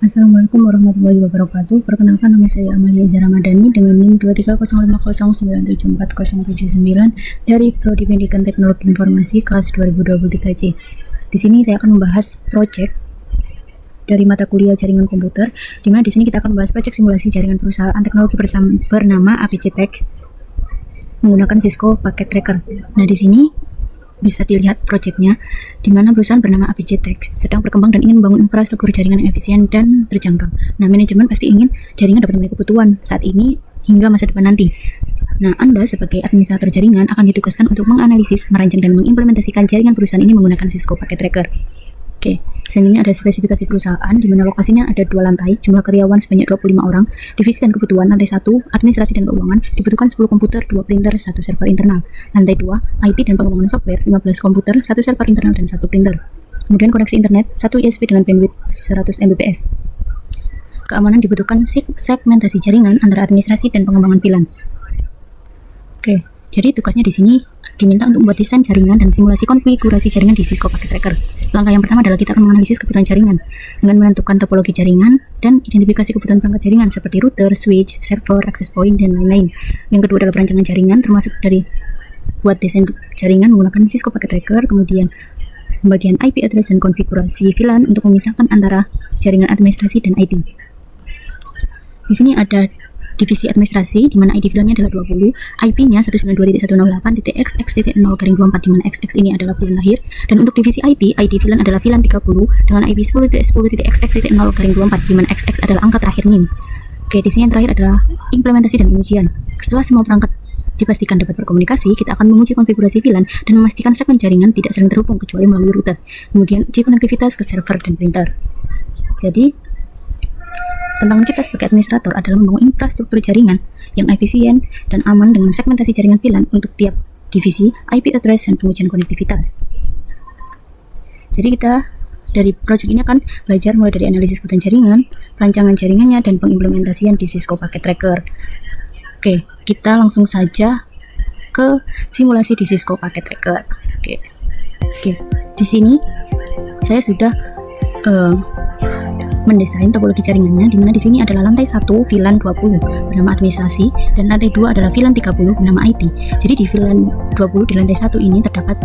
Assalamualaikum warahmatullahi wabarakatuh. Perkenalkan, nama saya Amalia Iza Ramadhani dengan NIM 23050974079 dari Prodi Pendidikan Teknologi Informasi kelas 2023C. Di sini saya akan membahas proyek dari mata kuliah jaringan komputer, di mana di sini kita akan membahas proyek simulasi jaringan perusahaan teknologi bernama APJ Tech menggunakan Cisco Packet Tracker. Nah, di sini bisa dilihat proyeknya, di mana perusahaan bernama APJ Tech sedang berkembang dan ingin membangun infrastruktur jaringan yang efisien dan terjangkau. Nah, manajemen pasti ingin jaringan dapat memenuhi kebutuhan saat ini hingga masa depan nanti. Nah, Anda sebagai administrator jaringan akan ditugaskan untuk menganalisis, merancang, dan mengimplementasikan jaringan perusahaan ini menggunakan Cisco Packet Tracker. Oke, selanjutnya ada spesifikasi perusahaan, di mana lokasinya ada 2 lantai, jumlah karyawan sebanyak 25 orang, divisi dan kebutuhan, lantai 1, administrasi dan keuangan, dibutuhkan 10 komputer, 2 printer, 1 server internal. Lantai 2, IT dan pengembangan software, 15 komputer, 1 server internal dan 1 printer. Kemudian koneksi internet, 1 ISP dengan bandwidth 100 Mbps. Keamanan dibutuhkan segmentasi jaringan antara administrasi dan pengembangan VLAN. Oke, jadi tugasnya di sini diminta untuk membuat desain jaringan dan simulasi konfigurasi jaringan di Cisco Packet Tracker. Langkah yang pertama adalah kita akan menganalisis kebutuhan jaringan dengan menentukan topologi jaringan dan identifikasi kebutuhan perangkat jaringan seperti router, switch, server, access point, dan lain-lain. Yang kedua adalah perancangan jaringan, termasuk dari buat desain jaringan menggunakan Cisco Packet Tracker, kemudian pembagian IP address dan konfigurasi VLAN untuk memisahkan antara jaringan administrasi dan IT. Di sini ada divisi administrasi, di mana ID VLAN-nya adalah 20, IP-nya 192.168.xx.0/24, di mana XX ini adalah bulan lahir, dan untuk divisi IT, ID VLAN adalah VLAN 30 dengan IP 10.10.xx.0/24, di mana XX adalah angka terakhir NIM. Oke, di sini yang terakhir adalah implementasi dan pengujian. Setelah semua perangkat dipastikan dapat berkomunikasi, kita akan menguji konfigurasi VLAN dan memastikan segmen jaringan tidak saling terhubung kecuali melalui router. Kemudian uji konektivitas ke server dan printer. Jadi, tantangan kita sebagai administrator adalah membangun infrastruktur jaringan yang efisien dan aman dengan segmentasi jaringan VLAN untuk tiap divisi, IP address, dan pengujian konektivitas. Jadi kita dari proyek ini akan belajar mulai dari analisis kebutuhan jaringan, perancangan jaringannya, dan pengimplementasian di Cisco Packet Tracker. Oke, kita langsung saja ke simulasi di Cisco Packet Tracker. Oke, di sini saya sudah mendesain topologi jaringannya, di mana di sini adalah lantai 1 VLAN 20 bernama administrasi dan lantai 2 adalah VLAN 30 bernama IT. Jadi di VLAN 20 di lantai 1 ini terdapat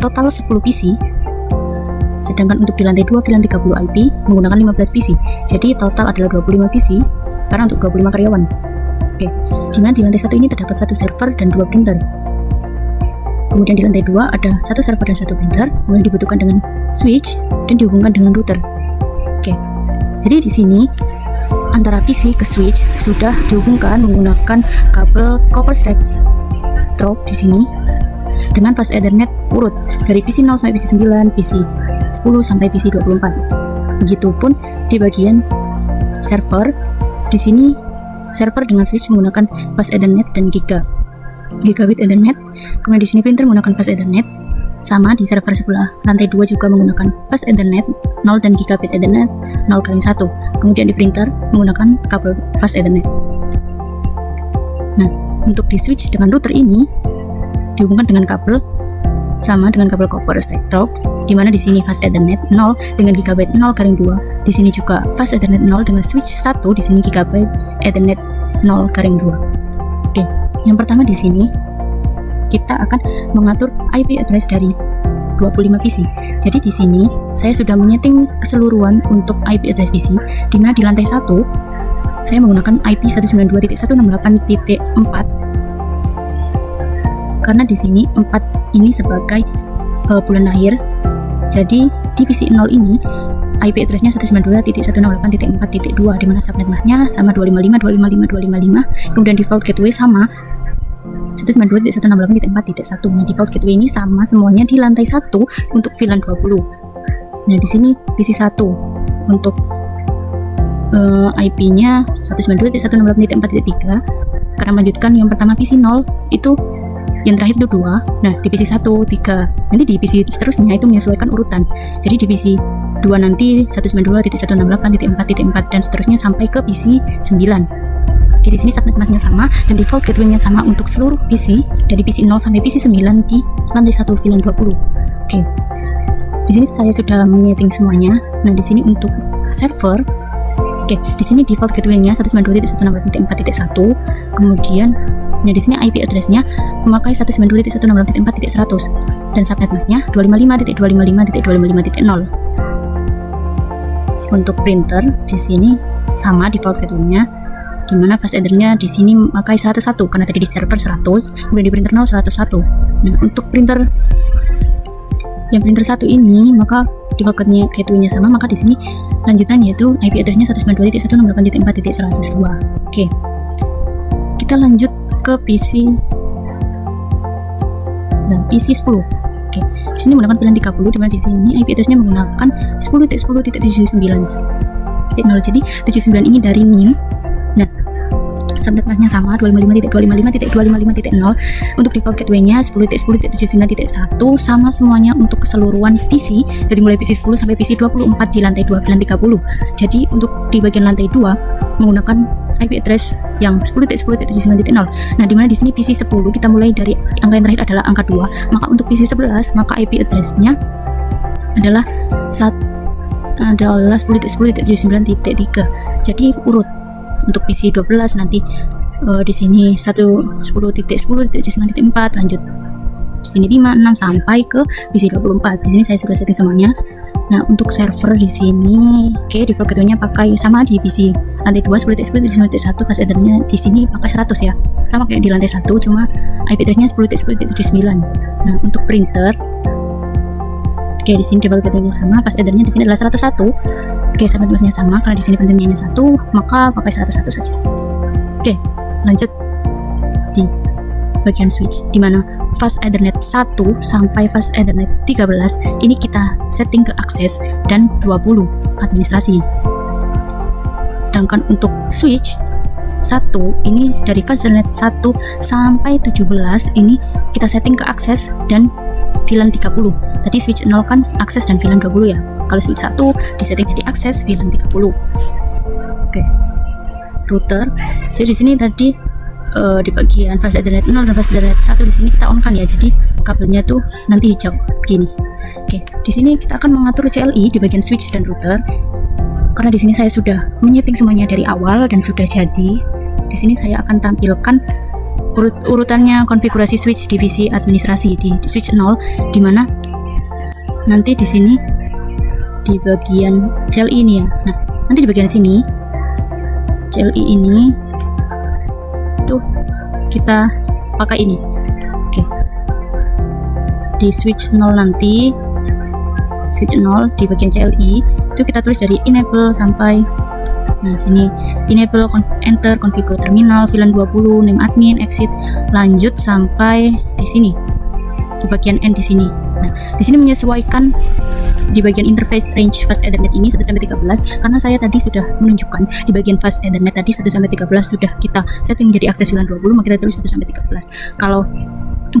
total 10 PC, sedangkan untuk di lantai 2 VLAN 30 IT menggunakan 15 PC. Jadi total adalah 25 PC karena untuk 25 karyawan. Oke, di mana di lantai 1 ini terdapat 1 server dan 2 printer. Kemudian di lantai 2 ada 1 server dan 1 printer, kemudian dibutuhkan dengan switch dan dihubungkan dengan router. Oke. Jadi di sini antara PC ke switch sudah dihubungkan menggunakan kabel copper stack drop di sini dengan fast Ethernet urut dari PC 0 sampai PC 9, PC 10 sampai PC 24. Begitupun di bagian server, di sini server dengan switch menggunakan fast Ethernet dan gigabit Ethernet. Kemudian di sini printer menggunakan fast Ethernet. Sama di server sebelah lantai 2 juga menggunakan fast Ethernet 0 dan gigabit Ethernet 0x1. Kemudian di printer menggunakan kabel fast Ethernet. Nah, untuk di switch dengan router ini dihubungkan dengan kabel sama dengan kabel copper stack drop, di mana di sini fast Ethernet 0 dengan gigabit 0x2. Di sini juga fast Ethernet 0 dengan switch 1, di sini gigabit Ethernet 0x2. Oke, yang pertama di sini kita akan mengatur IP address dari 25 PC. Jadi di sini saya sudah menyeting keseluruhan untuk IP address PC, di mana di lantai 1 saya menggunakan IP 192.168.4 karena di sini 4 ini sebagai bulan lahir. Jadi di PC 0 ini IP address-nya 192.168.4.2, di mana subnet masknya sama 255.255.255. Kemudian default gateway sama 192.168.4.1. Nah, default gateway ini sama semuanya di lantai 1 untuk VLAN 20. Nah, di sini PC 1 untuk IP-nya 192.168.4.3. Karena melanjutkan yang pertama PC 0 itu yang terakhir itu 2. Nah, di PC 1 3. Nanti di PC seterusnya itu menyesuaikan urutan. Jadi di PC 2 nanti 192.168.4.4 dan seterusnya sampai ke PC 9. Jadi di sini subnet masknya sama dan default gateway-nya sama untuk seluruh PC dari PC 0 sampai PC 9 di lantai 1 VLAN 20. Oke. Di sini saya sudah menyeting semuanya. Nah, di sini untuk server Oke, di sini default gateway-nya 192.168.4.1. Kemudian di sini IP address-nya memakai 192.168.4.100 dan subnet mask-nya 255.255.255.0. Untuk printer di sini sama default gateway-nya, di mana fast adder-nya di sini memakai 101 karena tadi di server 100, kemudian di printer 0 101. Nah, untuk printer yang printer 1 ini maka default gateway-nya sama, maka di sini lanjutannya yaitu IP address-nya 192.168.4.102. Oke. Kita lanjut ke PC dan PC 10. Oke. Di sini menggunakan VLAN 30, di mana di sini IP address-nya menggunakan 10.10.79.0. Jadi 79 ini dari NIM. Nah, subnet mask-nya sama 255.255.255.0. Untuk default gateway-nya 10.10.79.1 sama semuanya untuk keseluruhan PC dari mulai PC 10 sampai PC 24 di lantai 2 VLAN 30. Jadi untuk di bagian lantai 2 menggunakan IP address yang 10.10.79.0. Nah, di mana di sini PC 10 kita mulai dari angka yang terakhir adalah angka 2, maka untuk PC 11 maka IP address-nya adalah 10.10.79.3. Jadi urut. Untuk PC 12 nanti di sini 10.10.9.4, lanjut di sini 5, 6 sampai ke PC 24. Di sini saya sudah setting semuanya. Nah, untuk server di sini default gateway-nya pakai sama di PC lantai 2 10.10.9.1, fast adder-nya di sini pakai 100 ya. Sama kayak di lantai 1, cuma IP address-nya 10.10.79. Nah, untuk printer di sini default gateway-nya sama, fast adder-nya di sini adalah 101. Subnet mask-nya sama karena di sini pentingnya 1, maka pakai 101 saja. Lanjut di bagian switch, di mana fast ethernet 1 sampai fast ethernet 13 ini kita setting ke akses dan 20 administrasi. Sedangkan untuk switch 1 ini dari fast ethernet 1 sampai 17 ini kita setting ke akses dan VLAN 30. Tadi switch 0 kan akses dan VLAN 20 ya. Kalau switch 1 disetting jadi akses VLAN 30. Router. Jadi di sini tadi di bagian fast ethernet 0 dan fast ethernet 1 di sini kita on kan ya. Jadi kabelnya tuh nanti hijau gini. Di sini kita akan mengatur CLI di bagian switch dan router. Karena di sini saya sudah menyeting semuanya dari awal dan sudah jadi. Di sini saya akan tampilkan urutannya konfigurasi switch divisi administrasi di switch 0, di mana nanti di sini di bagian CLI ini ya. Nah, nanti di bagian sini CLI ini tuh kita pakai ini. Di switch 0 nanti switch 0 di bagian CLI itu kita tulis dari enable sampai sini enable enter configure terminal VLAN 20 name admin exit, lanjut sampai di sini di bagian end di sini. Nah, di sini menyesuaikan di bagian interface range fast ethernet ini 1 sampai 13 karena saya tadi sudah menunjukkan di bagian fast ethernet tadi 1 sampai 13 sudah kita setting menjadi akses VLAN 20, maka kita tulis 1 sampai 13. Kalau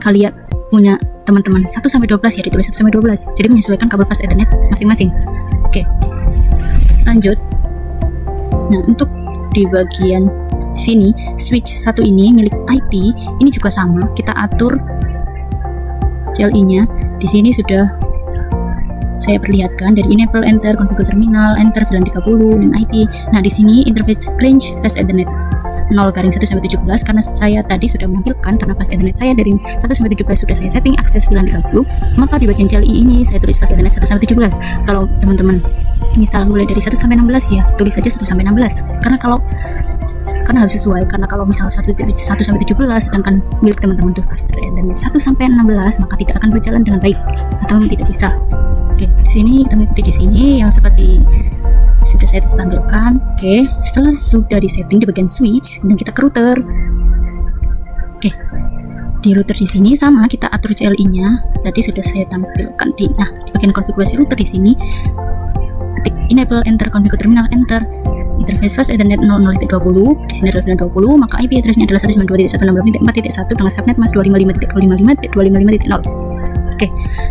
kalian punya teman-teman 1 sampai 12 ya ditulis 1 sampai 12. Jadi menyesuaikan kabel fast ethernet masing-masing. Lanjut. Nah, untuk di bagian sini switch 1 ini milik IT ini juga sama, kita atur CLI-nya. Di sini sudah saya perlihatkan dari enable enter configure terminal enter VLAN 30 dan IT. Nah, di sini interface range fast ethernet 0-1 sampai 17 karena saya tadi sudah menampilkan karena fast ethernet saya dari 1 sampai 17 sudah saya setting akses VLAN 30, maka di bagian CLI ini saya tulis fast ethernet 1 sampai 17. Kalau teman-teman misal mulai dari 1 sampai 16 ya tulis saja 1 sampai 16 karena harus sesuai. Karena kalau misalnya 1 sampai 17 sedangkan milik teman-teman tuh fast ethernet 1 sampai 16 maka tidak akan berjalan dengan baik atau tidak bisa. Di sini kita mengikuti di sini yang seperti sudah saya tampilkan. Setelah sudah disetting di bagian switch, kemudian kita ke router. Di router di sini sama kita atur CLI-nya. Tadi sudah saya tampilkan di bagian konfigurasi router di sini. Ketik enable enter configure terminal enter interface fast ethernet 00.20. Di sini adalah VLAN 20, maka IP address-nya adalah 192.168.4.1 dengan subnet mask 255.255.255.0.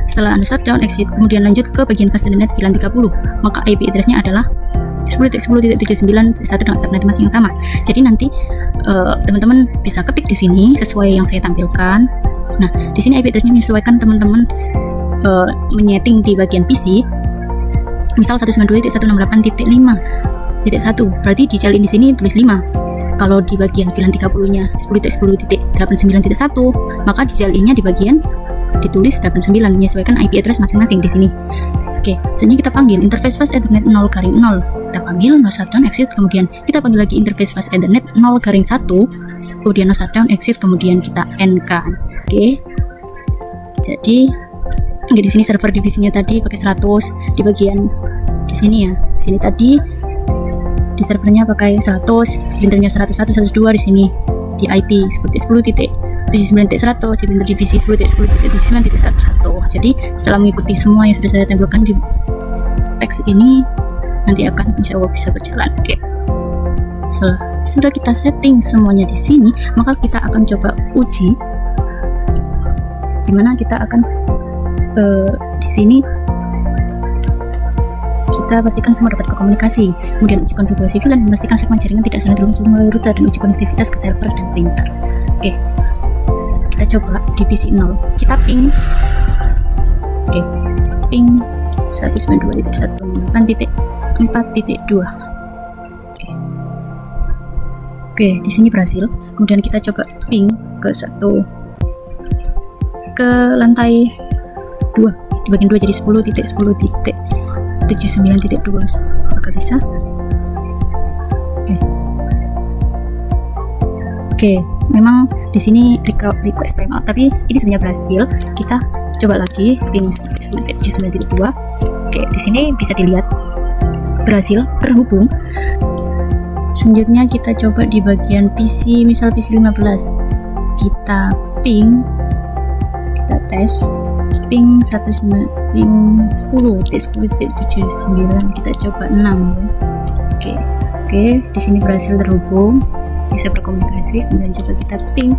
Setelah anu shutdown exit, kemudian lanjut ke bagian fast ethernet VLAN 30, maka IP address-nya adalah 10.10.79.1 dengan subnet mask yang sama. Jadi nanti teman-teman bisa ketik di sini sesuai yang saya tampilkan. Nah, di sini IP address-nya menyesuaikan teman-teman menyeting di bagian PC. Misal 192.168.5 berarti dicariin di sini tulis 5. Kalau di bagian VLAN 30-nya 10.10.89.1, maka dicariinnya di bagian ditulis 89, menyesuaikan IP address masing-masing di sini. Oke, selanjutnya kita panggil interface fast Ethernet 0 garing 0. Kita panggil no shutdown exit, kemudian kita panggil lagi interface fast Ethernet 0 garing 1, kemudian no shutdown exit, kemudian kita end kan. Oke. Jadi di sini server divisinya tadi pakai 100, di bagian di sini ya. Sini tadi di servernya pakai 100, printernya 101, 102 di sini. Di IT seperti 10.79.100, di printer divisi 10.10.79.101. Jadi setelah mengikuti semua yang sudah saya tempelkan di teks ini, nanti akan insya Allah bisa berjalan. Oke. Setelah sudah kita setting semuanya di sini, maka kita akan coba uji, dimana kita akan di sini kita pastikan semua dapat berkomunikasi, kemudian uji konfigurasi VLAN, memastikan segmen jaringan tidak saling terhubung melalui router, dan uji konektivitas ke server dan printer. Oke, kita coba di PC 0, kita ping. Oke, ping 192.168.4.2. Oke, di sini berhasil. Kemudian kita coba ping ke lantai 2, di bagian 2 jadi 10.10.79.2. Apakah bisa? Oke, memang di sini request timeout, tapi ini sebenarnya berhasil. Kita coba lagi ping 10.79.2. Oke, di sini bisa dilihat berhasil terhubung. Selanjutnya kita coba di bagian PC, misal PC 15. Kita ping, kita tes ping 10.10.79, kita coba 6 ya. Oke, di sini berhasil terhubung, bisa berkomunikasi. Kemudian coba kita ping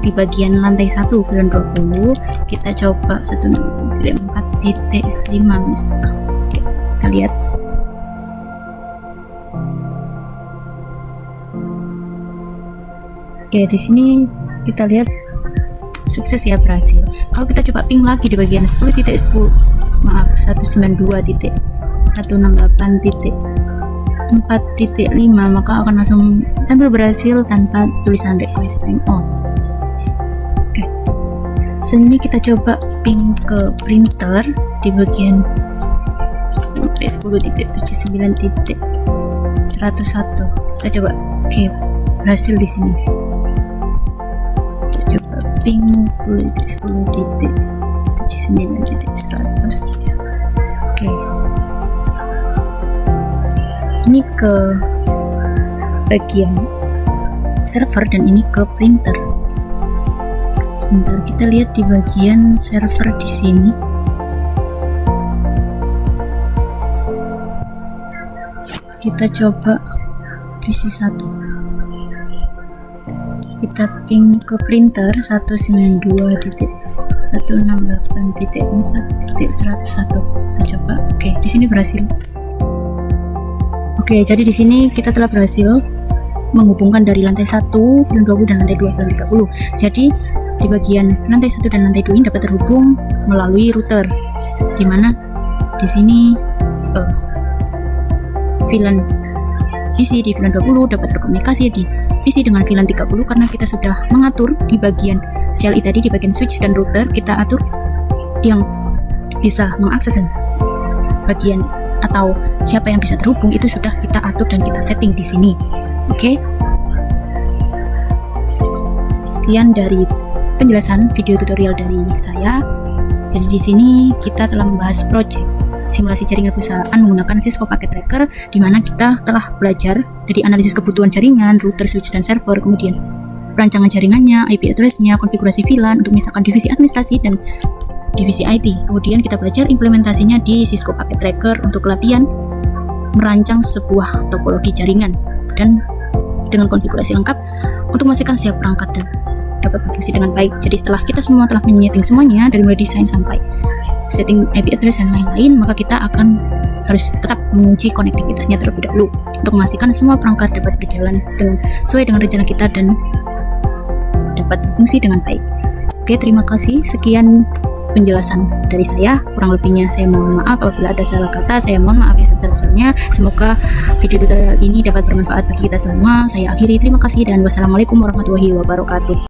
di bagian lantai 1 VLAN 20, kita coba 1.4.5 misalnya. Oke, kita lihat. Oke, di sini kita lihat sukses ya, berhasil. Kalau kita coba ping lagi di bagian 168.168.4.5, maka akan langsung tampil berhasil tanpa tulisan request timeout. Oke, selanjutnya kita coba ping ke printer di bagian 10.10.79.101. Kita coba. Oke, berhasil di sini. Ping 10.10.79.100. Oke, ini ke bagian server dan ini ke printer. Sebentar, kita lihat di bagian server di sini. Kita coba PC 1. Kita ping ke printer 192.168.4.101. Kita coba. Oke, di sini berhasil. Oke, jadi di sini kita telah berhasil menghubungkan dari lantai 1 VLAN 20 dan lantai 2 VLAN 30. Jadi di bagian lantai 1 dan lantai 2 ini dapat terhubung melalui router, di mana di sini VLAN PC di VLAN 20 dapat berkomunikasi di PC dengan VLAN 30 karena kita sudah mengatur di bagian CLI tadi, di bagian switch dan router kita atur yang bisa mengakses bagian atau siapa yang bisa terhubung, itu sudah kita atur dan kita setting di sini. Oke. Sekian dari penjelasan video tutorial dari saya. Jadi di sini kita telah membahas project simulasi jaringan perusahaan menggunakan Cisco Packet Tracker, di mana kita telah belajar dari analisis kebutuhan jaringan, router, switch, dan server, kemudian perancangan jaringannya, IP address-nya, konfigurasi VLAN untuk misalkan divisi administrasi dan divisi IT. Kemudian kita belajar implementasinya di Cisco Packet Tracker untuk latihan merancang sebuah topologi jaringan dan dengan konfigurasi lengkap untuk memastikan setiap perangkat dan dapat berfungsi dengan baik. Jadi setelah kita semua telah menyeting semuanya dari mulai desain sampai setting IP address dan lain-lain, maka kita akan harus tetap menguji konektivitasnya terlebih dahulu untuk memastikan semua perangkat dapat berjalan sesuai dengan rencana kita dan dapat berfungsi dengan baik. Oke, terima kasih. Sekian penjelasan dari saya. Kurang lebihnya saya mohon maaf apabila ada salah kata. Saya mohon maaf yang sebesar-besarnya. Semoga video tutorial ini dapat bermanfaat bagi kita semua. Saya akhiri, terima kasih dan wassalamualaikum warahmatullahi wabarakatuh.